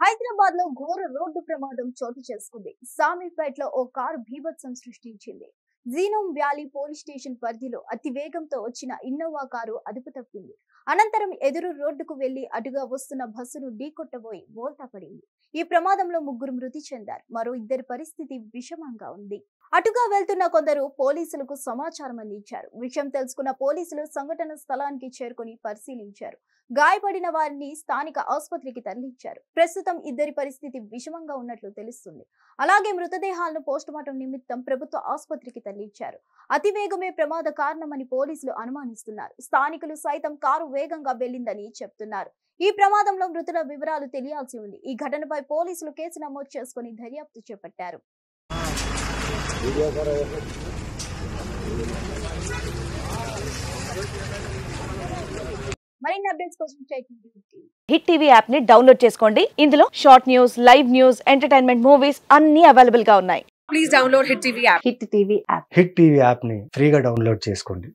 హైదరాబాద్ లో ఘోర రోడ్డు ప్రమాదం చోటు చేసుకుంది. సామీర్పేటలో ఓ కారు బీభత్సం సృష్టించింది. జీనోమ్ వ్యాలీ పోలీస్ స్టేషన్ పరిధిలో అతి వేగంతో వచ్చిన ఇన్నోవా కారు అదుపు తప్పింది. అనంతరం ఎదురు రోడ్డుకు వెళ్లి అటుగా వస్తున్న బస్సును ఢీకొట్టబోయి బోల్తా పడింది. ఈ ప్రమాదంలో 3 మృతి చెందారు. మరో 2 పరిస్థితి విషమంగా ఉంది. అటుగా వెళ్తున్న కొందరు పోలీసులకు సమాచారం అందించారు. విషయం తెలుసుకున్న పోలీసులు సంఘటన స్థలానికి చేరుకుని పరిశీలించారు. గాయపడిన వారిని స్థానిక ఆసుపత్రికి తరలించారు. ప్రస్తుతం 2 పరిస్థితి విషమంగా ఉన్నట్లు తెలుస్తుంది. అలాగే మృతదేహాలను పోస్టుమార్టం నిమిత్తం ప్రభుత్వ ఆసుపత్రికి తరలించారు. అతివేగమే ప్రమాద కారణమని పోలీసులు అనుమానిస్తున్నారు. స్థానికులు సైతం కారు వేగంగా వెళ్లిందని చెప్తున్నారు. ఈ ప్రమాదంలో మృతుల వివరాలు తెలియాల్సి ఉంది. ఈ ఘటనపై పోలీసులు కేసు నమోదు చేసుకుని దర్యాప్తు చేపట్టారు. మరిన్ని అప్డేట్స్ కోసం హిట్ టీవీ యాప్ ని డౌన్లోడ్ చేసుకోండి. ఇందులో short news, live news, entertainment movies అన్ని అవైలబుల్ గా ఉన్నాయి. Please download Hit TV app. Hit TV app hit TV app ని ఫ్రీగా డౌన్లోడ్ చేసుకోండి.